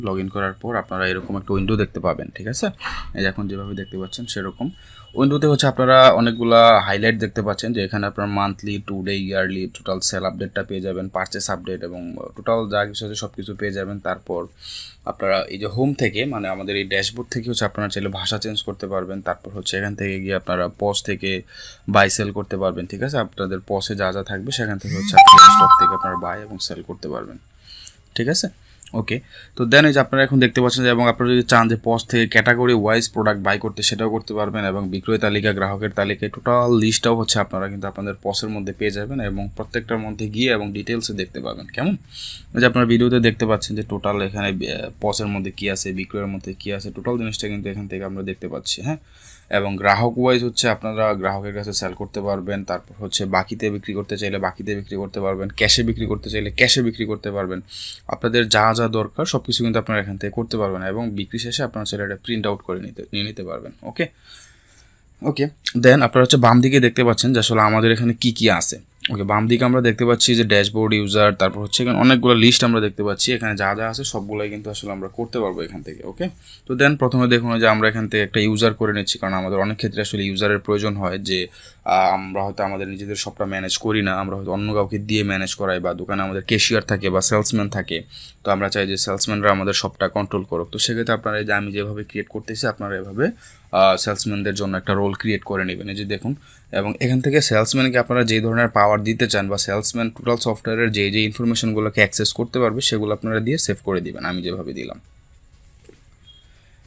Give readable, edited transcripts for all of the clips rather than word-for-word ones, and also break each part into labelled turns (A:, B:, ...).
A: Log in করার পর আপনারা এরকম একটা উইন্ডো দেখতে পাবেন, ঠিক আছে। এই এখন যেভাবে দেখতে পাচ্ছেন সেরকম উইন্ডোতে হচ্ছে আপনারা অনেকগুলা হাইলাইট দেখতে পাচ্ছেন, যে এখানে আপনার monthly, today, yearly total sell আপডেটটা পেয়ে যাবেন, পারচেস আপডেট এবং টোটাল যা কিছু আছে সব কিছু পেয়ে যাবেন। তারপর আপনারা এই যে হোম থেকে, মানে আমাদের এই ড্যাশবোর্ড থেকে হচ্ছে আপনারা চাইলে ভাষা চেঞ্জ করতে পারবেন। তারপর হচ্ছে এখান থেকে গিয়ে আপনারা পজ থেকে বাই সেল করতে পারবেন, ঠিক আছে। আপনাদের পজে যা যা থাকবে সেখান থেকে হচ্ছে আপনারা স্টক থেকে আপনারা বাই এবং সেল করতে পারবেন, ঠিক আছে। ওকে, তো দেন এই যে আপনারা এখন দেখতে পাচ্ছেন যে, এবং আপনারা যদি চান যে পজ থেকে ক্যাটাগরি ওয়াইজ প্রোডাক্ট বাই করতে, সেটাও করতে পারবেন। এবং বিক্রয় তালিকা, গ্রাহকের তালিকায় টোটাল লিস্টটাও হচ্ছে আপনারা কিন্তু আপনাদের পজের মধ্যে পেয়ে যাবেন এবং প্রত্যেকটার মধ্যে গিয়ে এবং ডিটেলসে দেখতে পাবেন। কেমন, যে আপনারা ভিডিওতে দেখতে পাচ্ছেন যে টোটাল এখানে পজের মধ্যে কী আছে, বিক্রয়ের মধ্যে কী আছে, টোটাল জিনিসটা কিন্তু এখান থেকে আমরা দেখতে পাচ্ছি, হ্যাঁ। এবং গ্রাহক ওয়াইজ হচ্ছে আপনারা গ্রাহকের কাছে সেল করতে পারবেন। তারপর হচ্ছে বাকিতে বিক্রি করতে চাইলে বাকিতে বিক্রি করতে পারবেন, ক্যাশে বিক্রি করতে চাইলে ক্যাশে বিক্রি করতে পারবেন। আপনাদের যা যা দরকার সব কিছু কিন্তু আপনারা এখান থেকে করতে পারবেন এবং বিক্রি শেষে আপনারা সেটা প্রিন্ট আউট করে নিয়ে নিতে পারবেন। ওকে ওকে, দেন আপনারা হচ্ছে বাম দিকে দেখতে পাচ্ছেন যে আসলে আমাদের এখানে কী কী আছে। ওকে, বাম দিকে আমরা দেখতে পাচ্ছি যে ড্যাশবোর্ড, ইউজার, তারপর হচ্ছে এখানে অনেকগুলো লিস্ট আমরা দেখতে পাচ্ছি। এখানে যা যা আছে সবগুলোই কিন্তু আসলে আমরা করতে পারবো এখান থেকে। ওকে, তো দেন প্রথমে দেখুন যে আমরা এখান থেকে একটা ইউজার করে নিচ্ছি, কারণ আমাদের অনেক ক্ষেত্রে আসলে ইউজারের প্রয়োজন হয়, যে আমরা হয়তো আমাদের নিজেদের সবটা ম্যানেজ করি না, আমরা হয়তো অন্য কাউকে দিয়ে ম্যানেজ করাই, বা দোকানে আমাদের ক্যাশিয়ার থাকে বা সেলসম্যান থাকে, তো আমরা চাই যে সেলসম্যানরা আমাদের সবটা কন্ট্রোল করুক। তো সেক্ষেত্রে আপনারা এই যে আমি যেভাবে ক্রিয়েট করতেছি, আপনারা এভাবে সেলসম্যানদের জন্য একটা রোল ক্রিয়েট করে নেবেন, এই যে দেখুন। এবং এখান থেকে সেলসম্যানকে আপনারা যে ধরনের পাওয়ার দিতে চান, বা সেলসম্যান টোটাল সফটওয়্যারের যে যে ইনফরমেশনগুলোকে অ্যাক্সেস করতে পারবে, সেগুলো আপনারা দিয়ে সেভ করে দিবেন, আমি যেভাবে দিলাম।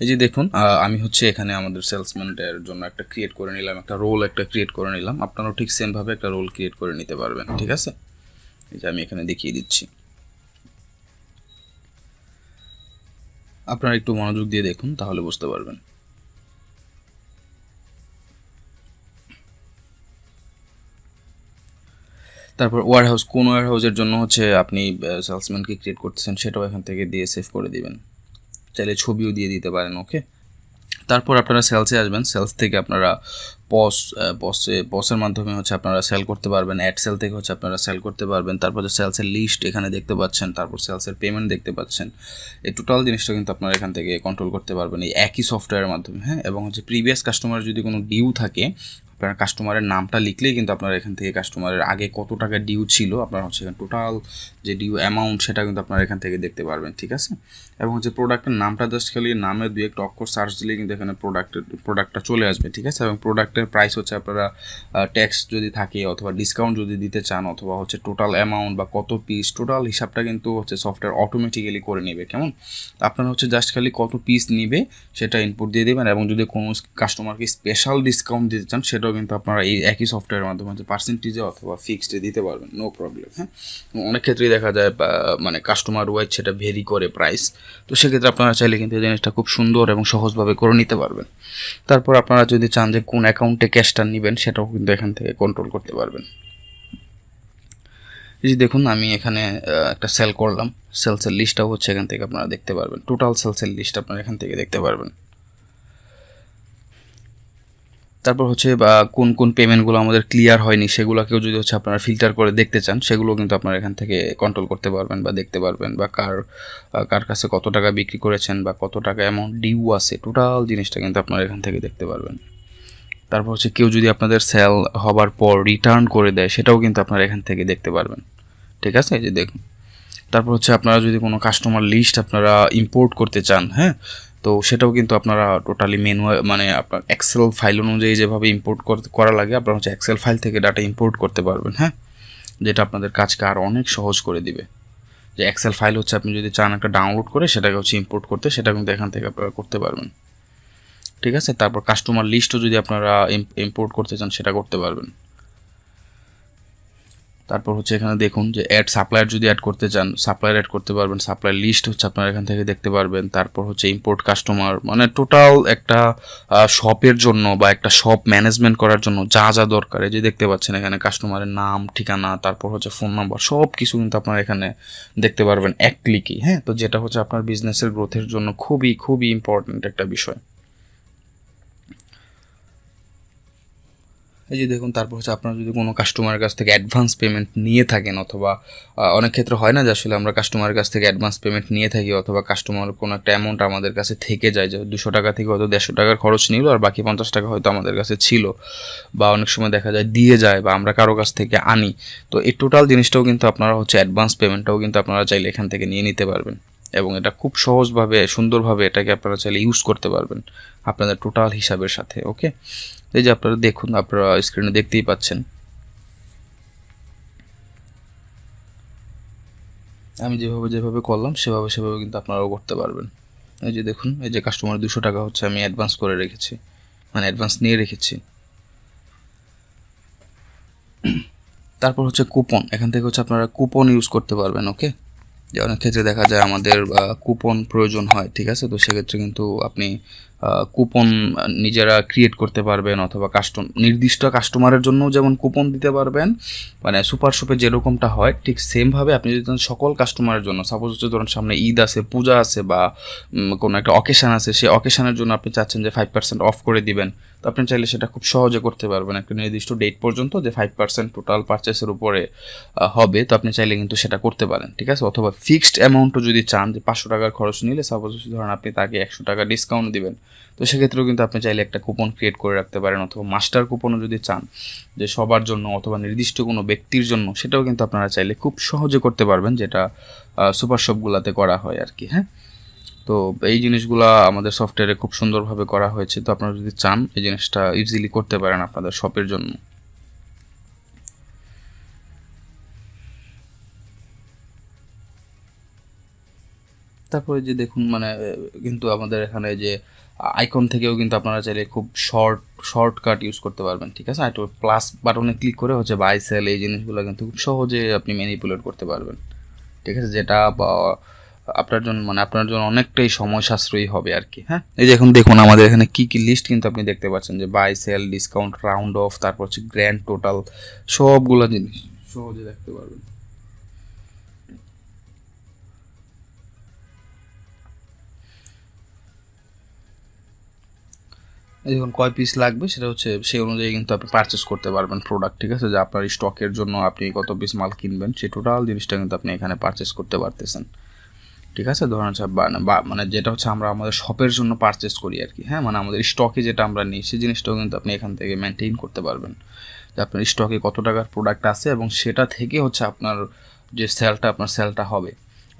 A: এই যে দেখুন, আমি হচ্ছে এখানে আমাদের সেলসম্যানের জন্য একটা ক্রিয়েট করে নিলাম, একটা রোল একটা ক্রিয়েট করে নিলাম। আপনারাও ঠিক সেমভাবে একটা রোল ক্রিয়েট করে নিতে পারবেন, ঠিক আছে। এই যে আমি এখানে দেখিয়ে দিচ্ছি, আপনারা একটু মনোযোগ দিয়ে দেখুন, তাহলে বুঝতে পারবেন। তারপর ওয়্যারহাউস, কোন ওয়্যারহাউসের জন্য হচ্ছে আপনি সেলসম্যানকে ক্রিয়েট করতেছেন, সেটাও এখান থেকে দিয়ে সেভ করে দিবেন, চাইলে ছবিও দিয়ে দিতে পারেন। ওকে, তারপর আপনারা সেলসে আসবেন, সেলস থেকে আপনারা পসের মাধ্যমে হচ্ছে আপনারা সেল করতে পারবেন, অ্যাড সেল থেকে হচ্ছে আপনারা সেল করতে পারবেন। তারপর হচ্ছে সেলসের লিস্ট এখানে দেখতে পাচ্ছেন, তারপর সেলসের পেমেন্ট দেখতে পাচ্ছেন। এই টোটাল জিনিসটা কিন্তু আপনারা এখান থেকে কন্ট্রোল করতে পারবেন এই একই সফটওয়্যারের মাধ্যমে, হ্যাঁ। এবং হচ্ছে প্রিভিয়াস কাস্টমারের যদি কোনো ডিউ থাকে, আপনার কাস্টমারের নামটা লিখলেই কিন্তু আপনারা এখান থেকে কাস্টমারের আগে কত টাকা ডিউ ছিল, আপনারা হচ্ছে টোটাল যে ডিউ অ্যামাউন্ট সেটা কিন্তু আপনারা এখান থেকে দেখতে পারবেন, ঠিক আছে। এবং হচ্ছে প্রোডাক্টের নামটা জাস্ট খালি নামের দুই একটা অক্ষর সার্চ দিলেই কিন্তু এখানে প্রোডাক্টটা চলে আসবে, ঠিক আছে। এবং প্রোডাক্টের প্রাইস হচ্ছে আপনারা ট্যাক্স যদি থাকে অথবা ডিসকাউন্ট যদি দিতে চান, অথবা হচ্ছে টোটাল অ্যামাউন্ট বা কত পিস, টোটাল হিসাবটা কিন্তু হচ্ছে সফটওয়্যার অটোমেটিক্যালি করে নেবে, কেমন। আপনারা হচ্ছে জাস্ট খালি কত পিস নিবে সেটা ইনপুট দিয়ে দেবেন। এবং যদি কোনো কাস্টমারকে স্পেশাল ডিসকাউন্ট দিতে চান, সেটাও কিন্তু আপনারা এই একই সফটওয়্যারের মাধ্যমে হচ্ছে পার্সেন্টেজে অথবা ফিক্সডে দিতে পারবেন, নো প্রবলেম, হ্যাঁ। অনেক ক্ষেত্রেই দেখা যায় মানে কাস্টমার ওয়াইজ সেটা ভেরি করে প্রাইস, তো সেক্ষেত্রে আপনারা চাইলে কিন্তু এই জিনিসটা খুব সুন্দর এবং সহজভাবে করে নিতে পারবেন। তারপর আপনারা যদি চান যে কোন অ্যাকাউন্টে ক্যাশটা নেবেন, সেটাও কিন্তু এখান থেকে কন্ট্রোল করতে পারবেন। এই যে দেখুন, আমি এখানে একটা সেল করলাম, সেলসের লিস্টটাও হচ্ছে এখান থেকে আপনারা দেখতে পারবেন, টোটাল সেলসের লিস্ট আপনারা এখান থেকে দেখতে পারবেন। তারপর হচ্ছে বা কোন কোন পেমেন্টগুলো আমাদের ক্লিয়ার হয়নি, সেগুলোকেও যদি হচ্ছে আপনারা ফিল্টার করে দেখতে চান, সেগুলো কিন্তু আপনারা এখান থেকে কন্ট্রোল করতে পারবেন বা দেখতে পারবেন, বা কার কাছে কত টাকা বিক্রি করেছেন বা কত টাকা অ্যামাউন্ট ডিউ আছে, টোটাল জিনিসটা কিন্তু আপনারা এখান থেকে দেখতে পারবেন। তারপর হচ্ছে কেউ যদি আপনাদের সেল হবার পর রিটার্ন করে দেয়, সেটাও কিন্তু আপনারা এখান থেকে দেখতে পারবেন, ঠিক আছে। এই যে দেখুন, তারপর হচ্ছে আপনারা যদি কোনো কাস্টমার লিস্ট আপনারা ইম্পোর্ট করতে চান, হ্যাঁ, তো সেটাও কিন্তু আপনারা টোটালি মানে আপনার এক্সেল ফাইল অনুযায়ী যেভাবে ইম্পোর্ট করা লাগে, আপনারা হচ্ছে এক্সেল ফাইল থেকে ডাটা ইম্পোর্ট করতে পারবেন, হ্যাঁ, যেটা আপনাদের কাজকে আরও অনেক সহজ করে দিবে। যে এক্সেল ফাইল হচ্ছে আপনি যদি চান একটা ডাউনলোড করে সেটাকে হচ্ছে ইম্পোর্ট করতে, সেটা কিন্তু এখান থেকে আপনারা করতে পারবেন, ঠিক আছে। তারপর কাস্টমার লিস্টও যদি আপনারা ইম্পোর্ট করতে চান, সেটা করতে পারবেন। তারপর হচ্ছে এখানে দেখুন যে অ্যাড সাপ্লায়ার যদি অ্যাড করতে চান, সাপ্লায়ার অ্যাড করতে পারবেন, সাপ্লায়ার লিস্ট হচ্ছে আপনারা এখান থেকে দেখতে পারবেন। তারপর হচ্ছে ইম্পোর্ট কাস্টমার, মানে টোটাল একটা শপের জন্য বা একটা শপ ম্যানেজমেন্ট করার জন্য যা যা দরকার, এই যে দেখতে পাচ্ছেন এখানে কাস্টমারের নাম, ঠিকানা, তারপর হচ্ছে ফোন নাম্বার, সব কিছু কিন্তু আপনারা এখানে দেখতে পারবেন এক ক্লিকই, হ্যাঁ। তো যেটা হচ্ছে আপনার বিজনেসের গ্রোথের জন্য খুবই খুবই ইম্পর্ট্যান্ট একটা বিষয়। এই যে দেখুন, তারপর হচ্ছে আপনারা যদি কোনো কাস্টমারের কাছ থেকে অ্যাডভান্স পেমেন্ট নিয়ে থাকেন, অথবা অনেক ক্ষেত্রে হয় না যে আসলে আমরা কাস্টমারের কাছ থেকে অ্যাডভান্স পেমেন্ট নিয়ে থাকি, অথবা কাস্টমার কোনো একটা অ্যামাউন্ট আমাদের কাছে থেকে যায়, যে 200 টাকা থেকে হয়তো 150 টাকার খরচ নিল আর বাকি 50 টাকা হয়তো আমাদের কাছে ছিল, বা অনেক সময় দেখা যায় দিয়ে যায়, বা আমরা কারো কাছ থেকে আনি। তো এই টোটাল জিনিসটাও কিন্তু আপনারা হচ্ছে অ্যাডভান্স পেমেন্টটাও কিন্তু আপনারা চাইলে এখান থেকে নিয়ে নিতে পারবেন, এবং এটা খুব সহজভাবে সুন্দরভাবে এটাকে আপনারা চাইলে ইউজ করতে পারবেন আপনাদের টোটাল হিসাবের সাথে। ওকে, এই যে আপনারা দেখুন, আপনারা স্ক্রিনে দেখতেই পাচ্ছেন, আমি যেভাবে করলাম সেভাবে কিন্তু আপনারাও করতে পারবেন। এই যে দেখুন, এই যে কাস্টমার 200 টাকা হচ্ছে আমি অ্যাডভান্স করে রেখেছি, মানে অ্যাডভান্স নিয়ে রেখেছি। তারপর হচ্ছে কুপন, এখান থেকে হচ্ছে আপনারা কুপন ইউজ করতে পারবেন। ওকে, যে অনেক ক্ষেত্রে দেখা যায় আমাদের কুপন প্রয়োজন হয়, ঠিক আছে, তো সেক্ষেত্রে কিন্তু আপনি কুপন নিজেরা ক্রিয়েট করতে পারবেন, অথবা নির্দিষ্ট কাস্টমারের জন্য যেমন কুপন দিতে পারবেন, মানে সুপার শপে যেরকমটা হয় ঠিক সেমভাবে আপনি যদি সকল কাস্টমারের জন্য, সাপোজ হচ্ছে ধরুন সামনে ঈদ আছে, পূজা আছে, বা কোনো একটা অকেশান আছে, সেই অকেশানের জন্য আপনি চাচ্ছেন যে 5% অফ করে দিবেন, তো আপনি চাইলে সেটা খুব সহজে করতে পারবেন একটা নির্দিষ্ট ডেট পর্যন্ত, যে 5% টোটাল পারচেসের উপরে হবে, তো আপনি চাইলে কিন্তু সেটা করতে পারেন, ঠিক আছে। অথবা ফিক্সড অ্যামাউন্টও যদি চান, যে 500 টাকার খরচ নিলে সাপোজ ধরুন আপনি তাকে 100 টাকা ডিসকাউন্ট দিবেন, তো সেক্ষেত্রেও কিন্তু আপনি চাইলে একটা কুপন ক্রিয়েট করে রাখতে পারেন। অথবা মাস্টার কুপনও যদি চান, যে সবার জন্য অথবা নির্দিষ্ট কোনো ব্যক্তির জন্য, সেটাও কিন্তু আপনারা চাইলে খুব সহজে করতে পারবেন, যেটা সুপার শপগুলোতে করা হয় আর কি। হ্যাঁ, তো এই জিনিসগুলো আমাদের সফটওয়্যারে খুব সুন্দরভাবে করা হয়েছে, তো আপনারা যদি চান এই জিনিসটা ইজিলি করতে পারেন আপনাদের শপের জন্য। তারপরে যে দেখুন, মানে কিন্তু আমাদের এখানে যে আইকন থেকেও কিন্তু আপনারা চাইলে খুব শর্টকাট ইউজ করতে পারবেন, ঠিক আছে। একটু প্লাস বাটনে ক্লিক করে হচ্ছে বাই সেল, এই জিনিসগুলো কিন্তু খুব সহজে আপনি ম্যানিপুলেট করতে পারবেন, ঠিক আছে, যেটা আপনার জন্য, মানে আপনার জন্য অনেকটাই সময় সাশ্রয়ী হবে আর কি। হ্যাঁ, এই যে এখন দেখুন আমাদের এখানে কি কি লিস্ট কিন্তু আপনি দেখতে পাচ্ছেন, যে buy sell, discount, round off, তারপর হচ্ছে গ্র্যান্ড টোটাল, সবগুলো জিনিস সহজে দেখতে পারবেন। যখন কয় পিস লাগবে সেটা হচ্ছে সেই অনুযায়ী কিন্তু আপনি পারচেস করতে পারবেন প্রোডাক্ট, ঠিক আছে, যে আপনার স্টকের জন্য আপনি কত পিস মাল কিনবেন সেই টোটাল জিনিসটা কিন্তু আপনি এখানে পারচেস করতে পারতেছেন, ঠিক আছে। ধরুন হচ্ছে মানে যেটা হচ্ছে আমরা আমাদের শপের জন্য পারচেস করি আর কি। হ্যাঁ, মানে আমাদের স্টকে যেটা আমরা নিই সেই জিনিসটাও কিন্তু আপনি এখান থেকে মেনটেন করতে পারবেন, যে আপনার স্টকে কত টাকার প্রোডাক্ট আছে, এবং সেটা থেকে হচ্ছে আপনার যে আপনার সেলটা হবে,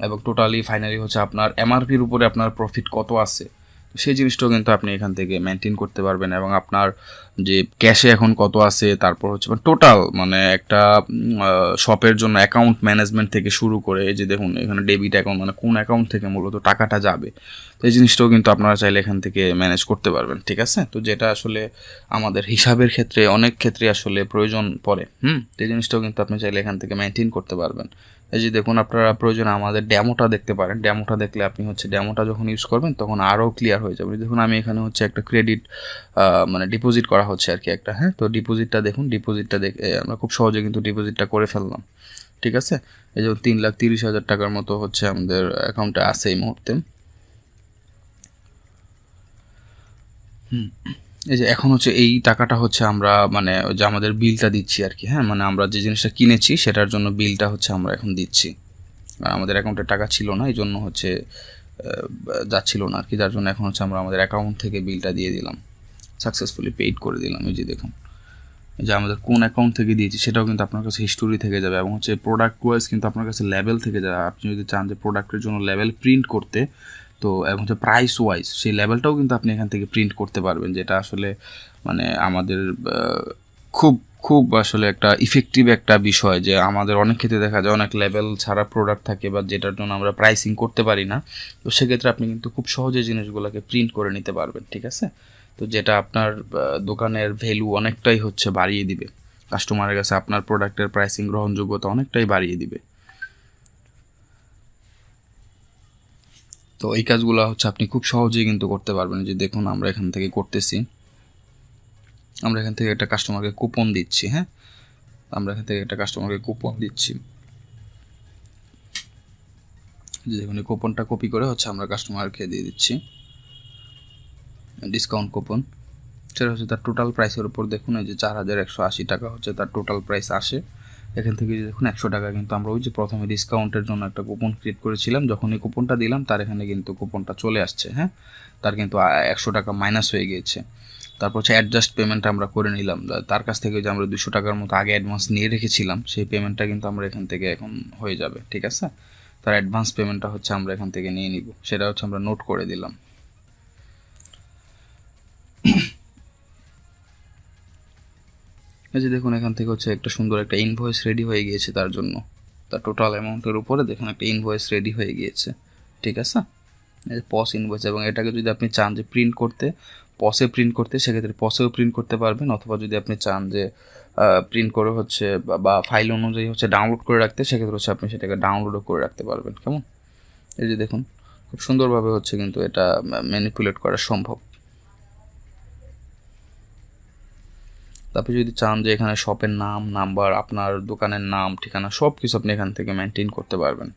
A: এবং টোটালি ফাইনালি হচ্ছে আপনার এমআরপির উপরে আপনার প্রফিট কত আছে, সেই জিনিসটাও কিন্তু আপনি এখান থেকে মেনটেন করতে পারবেন। এবং আপনার যে ক্যাশে এখন কত আছে, তারপর হচ্ছে টোটাল মানে একটা শপের জন্য অ্যাকাউন্ট ম্যানেজমেন্ট থেকে শুরু করে, এই যে দেখুন এখানে ডেবিট অ্যাকাউন্ট, মানে কোন অ্যাকাউন্ট থেকে মূলত টাকাটা যাবে, তো এই জিনিসটাও কিন্তু আপনারা চাইলে এখান থেকে ম্যানেজ করতে পারবেন, ঠিক আছে। তো যেটা আসলে আমাদের হিসাবের ক্ষেত্রে অনেক ক্ষেত্রে আসলে প্রয়োজন পড়ে, তো এই জিনিসটাও কিন্তু আপনি চাইলে এখান থেকে মেনটেন করতে পারবেন। এই যে দেখুন, আপনারা প্রয়োজনে আমাদের ডেমোটা দেখতে পারেন, ডেমোটা দেখলে আপনি হচ্ছে ডেমোটা যখন ইউজ করবেন তখন আরও ক্লিয়ার হয়ে যাবে। দেখুন আমি এখানে হচ্ছে একটা ক্রেডিট মানে ডিপোজিট করা হচ্ছে আর কি একটা। হ্যাঁ, তো ডিপোজিটটা দেখুন, ডিপোজিটটা দেখে আমরা খুব সহজে কিন্তু ডিপোজিটটা করে ফেললাম, ঠিক আছে। এই যে 3,30,000 টাকার মতো হচ্ছে আমাদের অ্যাকাউন্টে আছে এই মুহূর্তে। এই যে এখন হচ্ছে এই টাকাটা হচ্ছে আমরা মানে যে আমাদের বিলটা দিচ্ছি আর কি। হ্যাঁ, মানে আমরা যে জিনিসটা কিনেছি সেটার জন্য বিলটা হচ্ছে আমরা এখন দিচ্ছি, আর আমাদের অ্যাকাউন্টে টাকা ছিল না, এই জন্য হচ্ছে যাচ্ছিল না আর কি, যার জন্য এখন হচ্ছে আমরা আমাদের অ্যাকাউন্ট থেকে বিলটা দিয়ে দিলাম, সাকসেসফুলি পেইড করে দিলাম। এই যে দেখুন, যে আমাদের কোন অ্যাকাউন্ট থেকে দিয়েছি সেটাও কিন্তু আপনার কাছে হিস্টোরি থেকে যাবে, এবং হচ্ছে প্রোডাক্ট ওয়াইজ কিন্তু আপনার কাছে লেভেল থেকে যাবে। আপনি যদি চান যে প্রোডাক্টের জন্য লেভেল প্রিন্ট করতে, তো এবং হচ্ছে প্রাইস ওয়াইজ সেই লেভেলটাও কিন্তু আপনি এখান থেকে প্রিন্ট করতে পারবেন, যেটা আসলে মানে আমাদের খুব খুব আসলে একটা ইফেক্টিভ একটা বিষয়, যে আমাদের অনেক ক্ষেত্রে দেখা যায় অনেক লেভেল ছাড়া প্রোডাক্ট থাকে, বা যেটার জন্য আমরা প্রাইসিং করতে পারি না, তো সেক্ষেত্রে আপনি কিন্তু খুব সহজে জিনিসগুলোকে প্রিন্ট করে নিতে পারবেন, ঠিক আছে। তো যেটা আপনার দোকানের ভ্যালু অনেকটাই হচ্ছে বাড়িয়ে দিবে, কাস্টমারের কাছে আপনার প্রোডাক্টের প্রাইসিং গ্রহণযোগ্যতা অনেকটাই বাড়িয়ে দিবে। তো এই কাজগুলো হচ্ছে আপনি খুব সহজেই কিন্তু করতে পারবেন। যে দেখুন আমরা এখান থেকে করতেছি, আমরা এখান থেকে একটা কাস্টমারকে কুপন দিচ্ছি। হ্যাঁ, আমরা এখান থেকে একটা কাস্টমারকে কুপন দিচ্ছি, যে দেখুন এই কুপনটা কপি করে হচ্ছে আমরা কাস্টমারকে দিয়ে দিচ্ছি, ডিসকাউন্ট কুপন। সেটা হচ্ছে তার টোটাল প্রাইসের উপর দেখুন এই যে 4180 টাকা হচ্ছে তার টোটাল প্রাইস আসে। এখান থেকে দেখুন 100 টাকা কিন্তু আমরা ওই যে প্রথমে ডিসকাউন্টের জন্য একটা কুপন ক্রিয়েট করেছিলাম, যখন এই কুপনটা দিলাম তার এখানে কিন্তু কুপনটা চলে আসছে। হ্যাঁ, তার কিন্তু 100 টাকা মাইনাস হয়ে গিয়েছে। তারপর হচ্ছে অ্যাডজাস্ট পেমেন্ট আমরা করে নিলাম, তার কাছ থেকে যে আমরা 200 টাকার মতো আগে অ্যাডভান্স নিয়ে রেখেছিলাম সেই পেমেন্টটা কিন্তু আমরা এখান থেকে এখন হয়ে যাবে। ঠিক আছে, তার অ্যাডভান্স পেমেন্টটা হচ্ছে আমরা এখান থেকে নিয়ে নিব, সেটা হচ্ছে আমরা নোট করে দিলাম। এই যে দেখুন এখান থেকে হচ্ছে একটা সুন্দর একটা ইনভয়েস রেডি হয়ে গিয়েছে তার জন্য, তার টোটাল অ্যামাউন্টের উপরে দেখুন একটা ইনভয়েস রেডি হয়ে গিয়েছে। ঠিক আছে, এই যে পস ইনভয়েস, এবং এটাকে যদি আপনি চান যে প্রিন্ট করতে, পসে প্রিন্ট করতে, সেক্ষেত্রে পসেও প্রিন্ট করতে পারবেন, অথবা যদি আপনি চান যে প্রিন্ট করে হচ্ছে বা ফাইল অনুযায়ী হচ্ছে ডাউনলোড করে রাখতে, সেক্ষেত্রে হচ্ছে আপনি সেটাকে ডাউনলোডও করে রাখতে পারবেন। কেমন, এই যে দেখুন খুব সুন্দরভাবে হচ্ছে কিন্তু এটা ম্যানিপুলেট করা সম্ভব। তারপরে যদি চান যে এখানে শপের নাম, নাম্বার, আপনার দোকানের নাম, ঠিকানা সব কিছু আপনি এখান থেকে মেনটেন করতে পারবেন।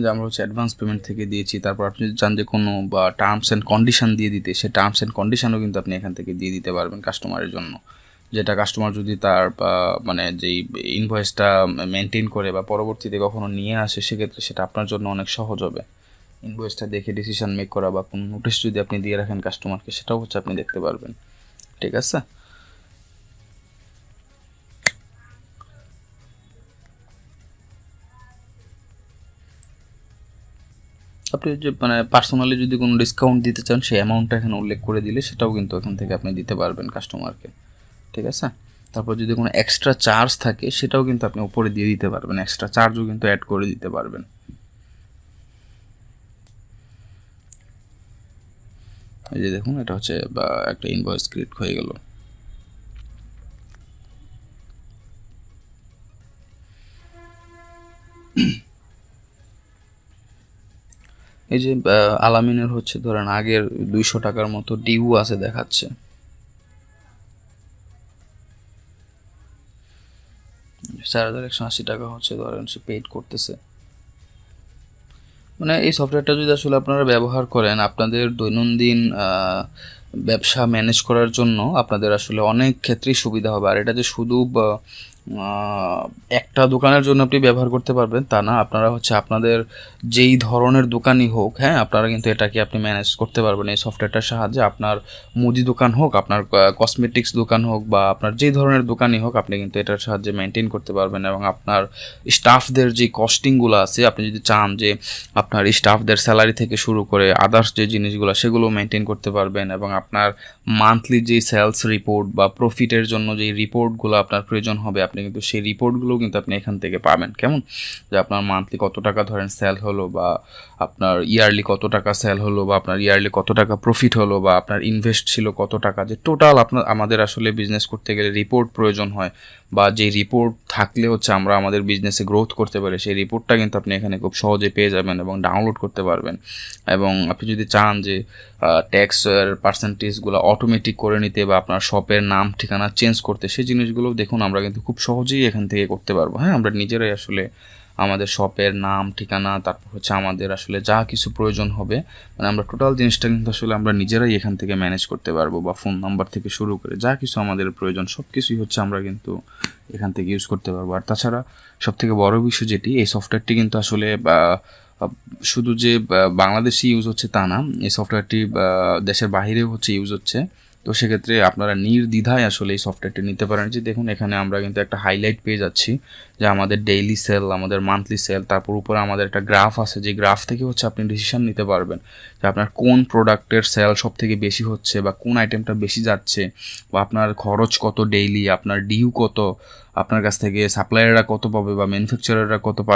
A: যে আমরা হচ্ছে অ্যাডভান্স পেমেন্ট থেকে দিয়েছি, তারপর আপনি যদি চান যে কোনো বা টার্মস অ্যান্ড কন্ডিশন দিয়ে দিতে, সে টার্মস অ্যান্ড কন্ডিশনও কিন্তু আপনি এখান থেকে দিয়ে দিতে পারবেন কাস্টমারের জন্য, যেটা কাস্টমার যদি তার মানে যেই ইনভয়েসটা মেনটেন করে বা পরবর্তীতে কখনো নিয়ে আসে, সেক্ষেত্রে সেটা আপনার জন্য অনেক সহজ হবে। ইনভয়েসটা দেখে ডিসিশন মেক করা বা কোনো নোটিশ যদি আপনি দিয়ে রাখেন কাস্টমারকে, সেটাও হচ্ছে আপনি দেখতে পারবেন। ঠিক আছে, আপনি যে মানে পার্সোনালি যদি কোনো ডিসকাউন্ট দিতে চান, সেই অ্যামাউন্টটা এখানে উল্লেখ করে দিলে সেটাও কিন্তু এখান থেকে আপনি দিতে পারবেন কাস্টমারকে। ঠিক আছে, তারপর যদি কোনো এক্সট্রা চার্জ থাকে সেটাও কিন্তু আপনি উপরে দিয়ে দিতে পারবেন, এক্সট্রা চার্জও কিন্তু অ্যাড করে দিতে পারবেন। এই যে দেখুন এটা হচ্ছে একটা ইনভয়েস ক্রিয়েট হয়ে গেল। এই যে আলামিনের হচ্ছে ধরেন আগের 200 টাকার মতো ডিউ আছে দেখাচ্ছে। 4180 টাকা হচ্ছে ধরেন সে পেড করতেছে। মানে এই সফটওয়্যারটা যদি আসলে আপনারা ব্যবহার করেন আপনাদের দৈনন্দিন ব্যবসা ম্যানেজ করার জন্য, আপনাদের আসলে অনেক ক্ষেত্রেই সুবিধা হবে। আর এটা যে শুধু একটা দোকানের জন্য আপনি ব্যবহার করতে পারবেন তা না, আপনারা হচ্ছে আপনাদের যেই ধরনের দোকানই হোক, হ্যাঁ, আপনারা কিন্তু এটাকে আপনি ম্যানেজ করতে পারবেন এই সফটওয়্যারটার সাহায্যে। আপনার মুদি দোকান হোক, আপনার কসমেটিক্স দোকান হোক, বা আপনার যেই ধরনের দোকানই হোক, আপনি কিন্তু এটার সাহায্যে মেনটেন করতে পারবেন। এবং আপনার স্টাফদের যে কস্টিংগুলো আছে, আপনি যদি চান যে আপনার স্টাফদের স্যালারি থেকে শুরু করে আদার্স যে জিনিসগুলো সেগুলো মেনটেন করতে পারবেন। এবং আপনার মান্থলি যে সেলস রিপোর্ট বা প্রফিটের জন্য যে রিপোর্টগুলো আপনার প্রয়োজন হবে, আপনি কিন্তু সেই রিপোর্টগুলো কিন্তু আপনি এখান থেকে পাবেন। কেমন, যে আপনার মান্থলি কত টাকা ধরেন সেল হলো, বা আপনার ইয়ারলি কত টাকা সেল হলো, বা আপনার ইয়ারলি কত টাকা প্রফিট হলো, বা আপনার ইনভেস্ট ছিল কত টাকা, যে টোটাল আপনার আমাদের আসলে বিজনেস করতে গেলে রিপোর্ট প্রয়োজন হয়, বা যে রিপোর্ট থাকলে হচ্ছে আমরা আমাদের বিজনেসে গ্রোথ করতে পারি, সেই রিপোর্টটা কিন্তু আপনি এখানে খুব সহজে পেয়ে যাবেন এবং ডাউনলোড করতে পারবেন। এবং আপনি যদি চান যে ট্যাক্সের পার্সেন্টেজগুলো অটোমেটিক করে নিতে, বা আপনার শপের নাম ঠিকানা চেঞ্জ করতে, সেই জিনিসগুলো দেখুন আমরা কিন্তু খুব সহজেই এখান থেকে করতে পারবো। হ্যাঁ, আমরা নিজেরাই আসলে আমাদের শপের নাম ঠিকানা, তারপর হচ্ছে আমাদের আসলে যা কিছু প্রয়োজন হবে, মানে আমরা টোটাল জিনিসটা কিন্তু আসলে আমরা নিজেরাই এখান থেকে ম্যানেজ করতে পারবো। বা ফোন নাম্বার থেকে শুরু করে যা কিছু আমাদের প্রয়োজন সব কিছুই হচ্ছে আমরা কিন্তু এখান থেকে ইউজ করতে পারবো। আর তাছাড়া সবথেকে বড় বিষয় যেটি, এই সফটওয়্যারটি কিন্তু আসলে শুধু যে বাংলাদেশে ইউজ হচ্ছে তা না, এই সফটওয়্যারটি দেশের বাহিরেও হচ্ছে ইউজ হচ্ছে। তো সেক্ষেত্রে আপনারা নির্দ্বিধায় আসলে এই সফটওয়্যারটি নিতে পারেন। যে দেখুন এখানে আমরা কিন্তু একটা হাইলাইট পেয়ে যাচ্ছি যে আমাদের ডেইলি সেল, আমাদের মান্থলি সেল, তারপর উপরে আমাদের একটা গ্রাফ আছে, যে গ্রাফ থেকে হচ্ছে আপনি ডিসিশন নিতে পারবেন যে আপনার কোন প্রোডাক্টের সেল সব থেকে বেশি হচ্ছে, বা কোন আইটেমটা বেশি যাচ্ছে, বা আপনার খরচ কত ডেইলি, আপনার ডিউ কত, আপনার কাছ থেকে সাপ্লায়াররা কত পাবে বা ম্যানুফ্যাকচারাররা কত পাবে।